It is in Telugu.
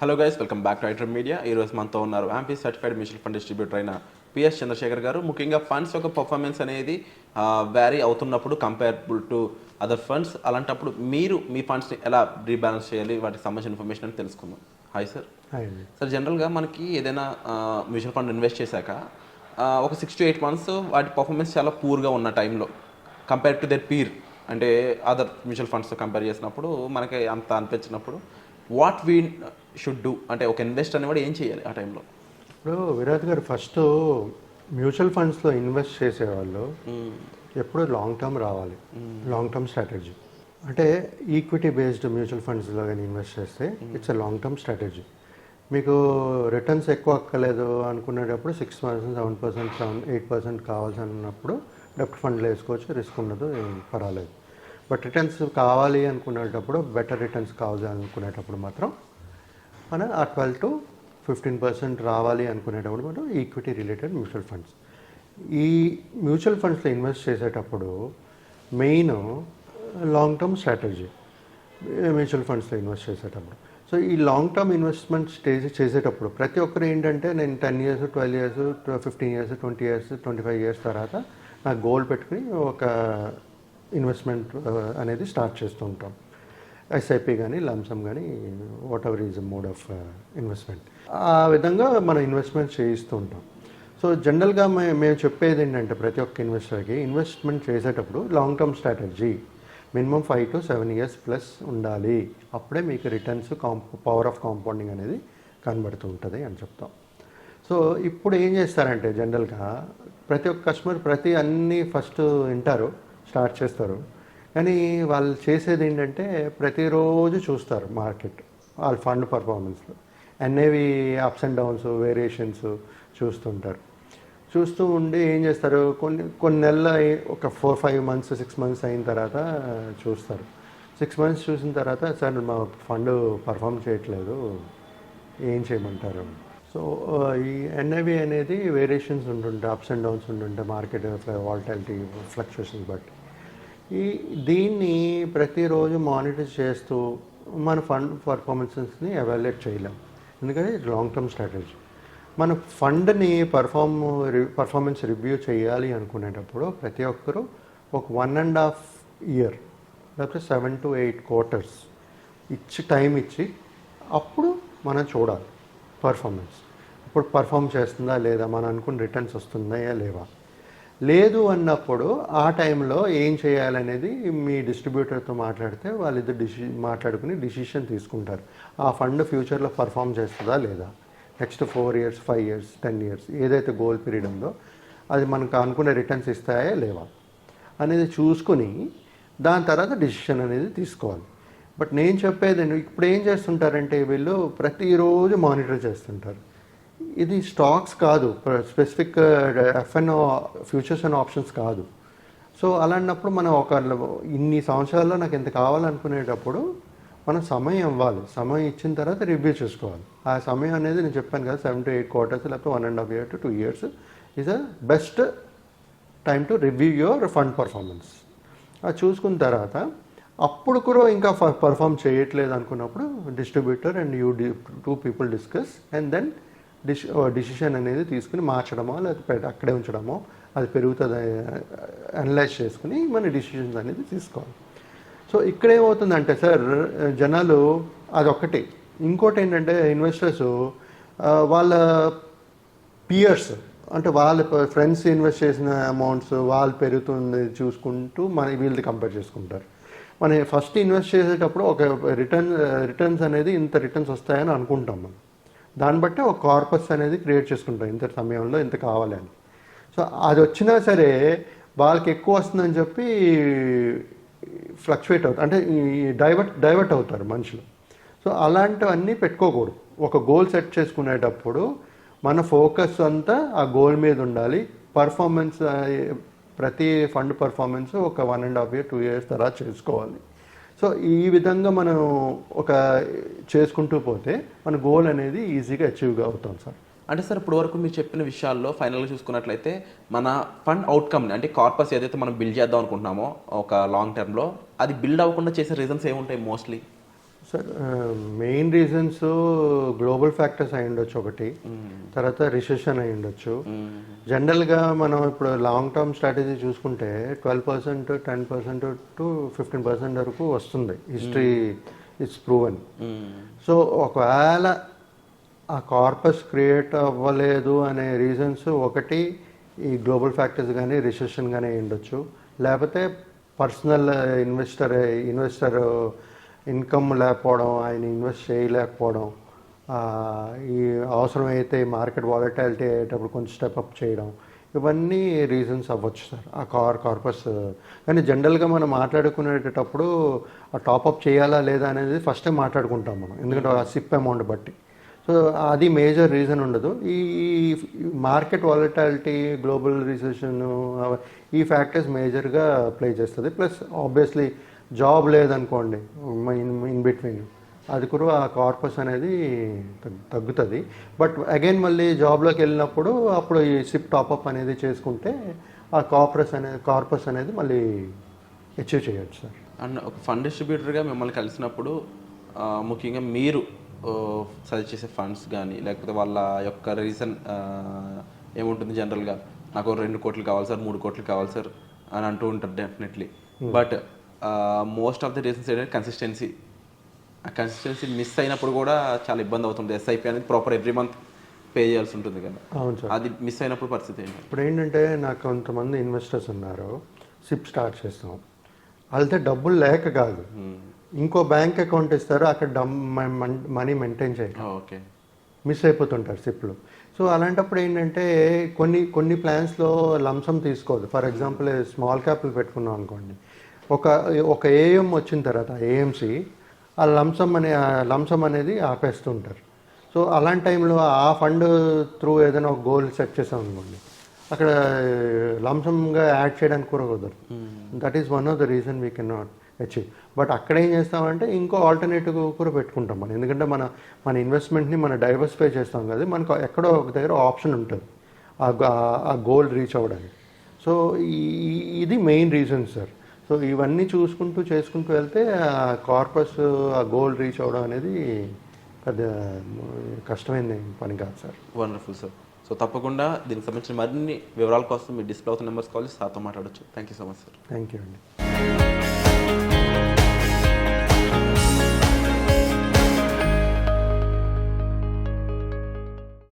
Hello guys, welcome back to iter media. ఈరోజు మనతో ఉన్నారు యాంపీ సర్టిఫైడ్ మ్యూచువల్ ఫండ్ డిస్ట్రిబ్యూటర్ అయిన పిఎస్ చంద్రశేఖర్ గారు. ముఖ్యంగా ఫండ్స్ యొక్క పర్ఫార్మెన్స్ అనేది వ్యారీ అవుతున్నప్పుడు కంపేరబుల్ టు అదర్ ఫండ్స్, అలాంటప్పుడు మీరు మీ ఫండ్స్ని ఎలా రీబ్యాలెన్స్ చేయాలి, వాటికి సంబంధించిన ఇన్ఫర్మేషన్ అని తెలుసుకుందాం. Hi sir. సార్, జనరల్గా మనకి ఏదైనా మ్యూచువల్ ఫండ్ ఇన్వెస్ట్ చేశాక ఒక 6 to 8 months వాటి పర్ఫార్మెన్స్ చాలా పూర్గా ఉన్న టైంలో కంపేర్ టు దర్ పీర్, అంటే అదర్ మ్యూచువల్ ఫండ్స్తో కంపేర్ చేసినప్పుడు మనకి అంత అనిపించినప్పుడు వాట్ వీ షుడ్ డూ, అంటే ఒక ఇన్వెస్టర్ అనేవాడు ఏం చేయాలి ఆ టైంలో? ఇప్పుడు విరాట్ గారు ఫస్ట్ మ్యూచువల్ ఫండ్స్లో ఇన్వెస్ట్ చేసేవాళ్ళు ఎప్పుడు లాంగ్ టర్మ్ రావాలి, లాంగ్ టర్మ్ స్ట్రాటజీ. అంటే ఈక్విటీ బేస్డ్ మ్యూచువల్ ఫండ్స్లో కానీ ఇన్వెస్ట్ చేస్తే it's a long term strategy. మీకు రిటర్న్స్ ఎక్కువ అక్కలేదు అనుకునేటప్పుడు 6%, 7%, 8% కావాల్సి అన్నప్పుడు డెప్ట్ ఫండ్లో వేసుకోవచ్చు, రిస్క్ ఉండదు, పర్వాలేదు. బట్ రిటర్న్స్ కావాలి అనుకునేటప్పుడు, బెటర్ రిటర్న్స్ కావాలి అనుకునేటప్పుడు మాత్రం మన ఆ 12 to 15% రావాలి అనుకునేటప్పుడు మనం ఈక్విటీ రిలేటెడ్ మ్యూచువల్ ఫండ్స్. ఈ మ్యూచువల్ ఫండ్స్లో ఇన్వెస్ట్ చేసేటప్పుడు main long term strategy mutual ఫండ్స్లో ఇన్వెస్ట్ చేసేటప్పుడు. సో ఈ లాంగ్ టర్మ్ ఇన్వెస్ట్మెంట్ చేసేటప్పుడు ప్రతి ఒక్కరు ఏంటంటే, నేను 10 years, 12 years, 15 years, 20 years, 25 years తర్వాత నాకు గోల్ పెట్టుకుని ఒక ఇన్వెస్ట్మెంట్ అనేది స్టార్ట్ చేస్తూ ఉంటాం. ఎస్ఐపి కానీ, లంసమ్ కానీ, what ever is mode of investment, ఆ విధంగా మనం ఇన్వెస్ట్మెంట్ చేయిస్తూ ఉంటాం. సో జనరల్గా మేము చెప్పేది ఏంటంటే, ప్రతి ఒక్క ఇన్వెస్టర్కి ఇన్వెస్ట్మెంట్ చేసేటప్పుడు long term strategy minimum 5 to 7 years plus ఉండాలి. అప్పుడే మీకు రిటర్న్స్ పవర్ ఆఫ్ కాంపౌండింగ్ అనేది కనబడుతూ ఉంటుంది అని చెప్తాం. సో ఇప్పుడు ఏం చేస్తారంటే, జనరల్గా ప్రతి ఒక్క కస్టమర్ అన్నీ ఫస్ట్ వింటారు, స్టార్ట్ చేస్తారు. కానీ వాళ్ళు చేసేది ఏంటంటే, ప్రతిరోజు చూస్తారు మార్కెట్, వాళ్ళ ఫండ్ పర్ఫార్మెన్స్లో అన్నేవి అప్స్ అండ్ డౌన్స్, వేరియేషన్స్ చూస్తుంటారు. చూస్తూ ఉండి ఏం చేస్తారు, కొన్ని నెలల ఒక 4-5 months, 6 months అయిన తర్వాత చూస్తారు. 6 months చూసిన తర్వాత, సార్ మా ఫండ్ పర్ఫామ్ చేయట్లేదు, ఏం చేయమంటారు? సో ఈ ఎన్ఐవి అనేది వేరియేషన్స్ ఉంటుంటాయి, అప్స్ అండ్ డౌన్స్ ఉంటుంటాయి, మార్కెట్ వాలటాలిటీ ఫ్లక్చుయేషన్స్ బట్టి. దీన్ని ప్రతిరోజు మానిటర్ చేస్తూ మన ఫండ్ పర్ఫార్మెన్సెస్ని ఎవాల్యుయేట్ చేయలేం, ఎందుకంటే లాంగ్ టర్మ్ స్ట్రాటజీ. మన ఫండ్ని పర్ఫార్మెన్స్ రివ్యూ చేయాలి అనుకునేటప్పుడు ప్రతి ఒక్కరూ ఒక 1.5 year లేకపోతే 7 to 8 quarters టైం ఇచ్చి అప్పుడు మనం చూడాలి పర్ఫార్మెన్స్. ఇప్పుడు పర్ఫామ్ చేస్తుందా లేదా, మనం అనుకున్న రిటర్న్స్ వస్తున్నాయా లేవా. లేదు అన్నప్పుడు ఆ టైంలో ఏం చేయాలనేది మీ డిస్ట్రిబ్యూటర్తో మాట్లాడితే వాళ్ళిద్దరు మాట్లాడుకుని డిసిషన్ తీసుకుంటారు. ఆ ఫండ్ ఫ్యూచర్లో పర్ఫామ్ చేస్తుందా లేదా, నెక్స్ట్ 4 years, 5 years, 10 years ఏదైతే గోల్ పీరియడ్ ఉందో అది మనకు అనుకునే రిటర్న్స్ ఇస్తాయా లేవా అనేది చూసుకుని దాని తర్వాత డిసిషన్ అనేది తీసుకోవాలి. బట్ నేను చెప్పేది, ఇప్పుడు ఏం చేస్తుంటారంటే, వీళ్ళు ప్రతిరోజు మానిటర్ చేస్తుంటారు. ఇది స్టాక్స్ కాదు, specific F&O futures and options కాదు. సో అలాంటప్పుడు మనం ఇన్ని సంవత్సరాల్లో నాకు ఎంత కావాలనుకునేటప్పుడు మనం సమయం ఇవ్వాలి. సమయం ఇచ్చిన తర్వాత రివ్యూ చేసుకోవాలి. ఆ సమయం అనేది నేను చెప్పాను కదా, 7 to 8 quarters లేకపోతే 1.5 year to 2 years is a best time to review your fund performance. అది చూసుకున్న తర్వాత అప్పుడు కూడా ఇంకా పర్ఫామ్ చేయట్లేదు అనుకున్నప్పుడు distributor and you 2 people discuss and then decision అనేది తీసుకుని మార్చడమో లేకపోతే అక్కడే ఉంచడమో, అది పెరుగుతుంది అనలైజ్ చేసుకుని మన డిసిషన్స్ అనేది తీసుకోవాలి. సో ఇక్కడ ఏమవుతుందంటే సార్, జనాలు అదొక్కటి. ఇంకోటి ఏంటంటే, ఇన్వెస్టర్స్ వాళ్ళ పియర్స్ అంటే వాళ్ళ ఫ్రెండ్స్ ఇన్వెస్ట్ చేసిన అమౌంట్స్ వాళ్ళు పెరుగుతుంది చూసుకుంటూ వీళ్ళది కంపేర్ చేసుకుంటారు. మనం ఫస్ట్ ఇన్వెస్ట్ చేసేటప్పుడు ఒక రిటర్న్స్ అనేది ఇంత రిటర్న్స్ వస్తాయని అనుకుంటాం మనం. దాన్ని బట్టి ఒక కార్పస్ అనేది క్రియేట్ చేసుకుంటాం, ఇంత సమయంలో ఇంత కావాలి అని. సో అది వచ్చినా సరే వాళ్ళకి ఎక్కువ వస్తుందని చెప్పి ఫ్లక్చువేట్ అవుతారు, అంటే డైవర్ట్ అవుతారు మనుషులు. సో అలాంటివన్నీ పెట్టుకోకూడదు. ఒక గోల్ సెట్ చేసుకునేటప్పుడు మన ఫోకస్ అంతా ఆ గోల్ మీద ఉండాలి. పర్ఫార్మెన్స్ ప్రతి ఫండ్ పర్ఫార్మెన్స్ ఒక 1.5 year, 2 years తర్వాత చేసుకోవాలి. సో ఈ విధంగా మనం చేసుకుంటూ పోతే మన గోల్ అనేది ఈజీగా అచీవ్గా అవుతాం సార్. అంటే సార్, ఇప్పుడు వరకు మీరు చెప్పిన విషయాల్లో ఫైనల్గా చూసుకున్నట్లయితే మన ఫండ్ అవుట్కమ్ని, అంటే కార్పస్ ఏదైతే మనం బిల్డ్ చేద్దాం అనుకుంటున్నామో ఒక లాంగ్ టర్మ్లో, అది బిల్డ్ అవ్వకుండా చేసే రీజన్స్ ఏముంటాయి mostly? Sir main reasons global factors అయి ఉండొచ్చు ఒకటి, తర్వాత రిసెషన్ అయి ఉండొచ్చు. జనరల్గా మనం ఇప్పుడు లాంగ్ టర్మ్ స్ట్రాటజీ చూసుకుంటే 12%, 10% టు 15% వరకు వస్తుంది. History it's proven. సో ఒకవేళ ఆ కార్పస్ క్రియేట్ అవ్వలేదు అనే రీజన్స్ ఒకటి ఈ గ్లోబల్ ఫ్యాక్టర్స్ కానీ రిసెషన్ కానీ ఉండొచ్చు, లేకపోతే పర్సనల్ ఇన్వెస్టర్ ఇన్కమ్ లేకపోవడం, ఆయన ఇన్వెస్ట్ చేయలేకపోవడం, ఈ అవసరమైతే మార్కెట్ వాలటాలిటీ అయ్యేటప్పుడు కొంచెం స్టెప్అప్ చేయడం, ఇవన్నీ రీజన్స్ అవ్వచ్చు సార్ ఆ కార్పస్. కానీ జనరల్గా మనం మాట్లాడుకునేటప్పుడు ఆ టాపప్ చేయాలా లేదా అనేది ఫస్టే మాట్లాడుకుంటాం మనం, ఎందుకంటే ఆ సిప్ అమౌంట్ బట్టి. సో అది మేజర్ రీజన్ ఉండదు. ఈ మార్కెట్ వాలటాలిటీ, గ్లోబల్ రిసెషన్, ఈ ఫ్యాక్టర్స్ మేజర్గా ప్లే చేస్తుంది. ప్లస్ ఆబ్వియస్లీ జాబ్ లేదనుకోండి ఇన్ బిట్వీన్, అది కూడా ఆ కార్పస్ అనేది తగ్గుతుంది. బట్ అగైన్ మళ్ళీ జాబ్లోకి వెళ్ళినప్పుడు అప్పుడు ఈ సిప్ టాపప్ అనేది చేసుకుంటే ఆ కార్పస్ అనేది మళ్ళీ అచీవ్ చేయొచ్చు సార్. అండ్ ఒక ఫండ్ డిస్ట్రిబ్యూటర్గా మిమ్మల్ని కలిసినప్పుడు ముఖ్యంగా మీరు సజెస్ట్ చేసే ఫండ్స్ కానీ లేకపోతే వాళ్ళ యొక్క రీజన్ ఏముంటుంది? జనరల్గా నాకు 2 కోట్లు కావాలి సార్, 3 కోట్లు కావాలి సార్ అని అంటూ ఉంటారు definitely. But most of the reasons ఏంటంటే కన్సిస్టెన్సీ. ఆ కన్సిస్టెన్సీ మిస్ అయినప్పుడు కూడా చాలా ఇబ్బంది అవుతుంది. ఎస్ఐపి అనేది ప్రాపర్ ఎవ్రీ మంత్ పే చేయాల్సి ఉంటుంది కదా. అవును సార్. అది మిస్ అయినప్పుడు పరిస్థితి ఏంటి? ఇప్పుడు ఏంటంటే నాకు కొంతమంది ఇన్వెస్టర్స్ ఉన్నారు, సిప్ స్టార్ట్ చేస్తాం, వాళ్ళతో డబ్బులు లేక కాదు, ఇంకో బ్యాంక్ అకౌంట్ ఇస్తారు, అక్కడ మనీ మెయింటైన్ చేయాలి, ఓకే, మిస్ అయిపోతుంటారు సిప్లు. సో అలాంటప్పుడు ఏంటంటే కొన్ని ప్లాన్స్లో లంసమ్ తీసుకోదు. ఫర్ ఎగ్జాంపుల్ స్మాల్ క్యాప్లు పెట్టుకున్నాం అనుకోండి, ఒక ఏఎం వచ్చిన తర్వాత ఏఎంసి ఆ లంసమ్ అనేది ఆపేస్తుంటారు. సో అలాంటి టైంలో ఆ ఫండ్ త్రూ ఏదైనా ఒక గోల్ సెట్ చేసాం అనుకోండి, అక్కడ లంసమ్గా యాడ్ చేయడానికి కూడా కుదరదు. That is one of the reason we can not achieve. But అక్కడ ఏం చేస్తామంటే ఇంకో ఆల్టర్నేటివ్ కూడా పెట్టుకుంటాం మనం, ఎందుకంటే మన ఇన్వెస్ట్మెంట్ని మనం డైవర్సిఫై చేస్తాం కదా, మనకు ఎక్కడో ఒక దగ్గర ఆప్షన్ ఉంటుంది ఆ గోల్ రీచ్ అవ్వడానికి. సో ఇది మెయిన్ రీజన్ సార్. సో ఇవన్నీ చేసుకుంటూ వెళ్తే ఆ కార్పస్, ఆ గోల్ రీచ్ అవ్వడం అనేది పెద్ద కష్టమైన పని కాదు సార్. Wonderful sir. సో తప్పకుండా దీనికి సంబంధించిన మరిన్ని వివరాల కోసం మీ డిస్ప్లే అవుతున్న నెంబర్స్ కాల్ చేసి సార్తో మాట్లాడచ్చు. Thank you so much sir. Thank you అండి.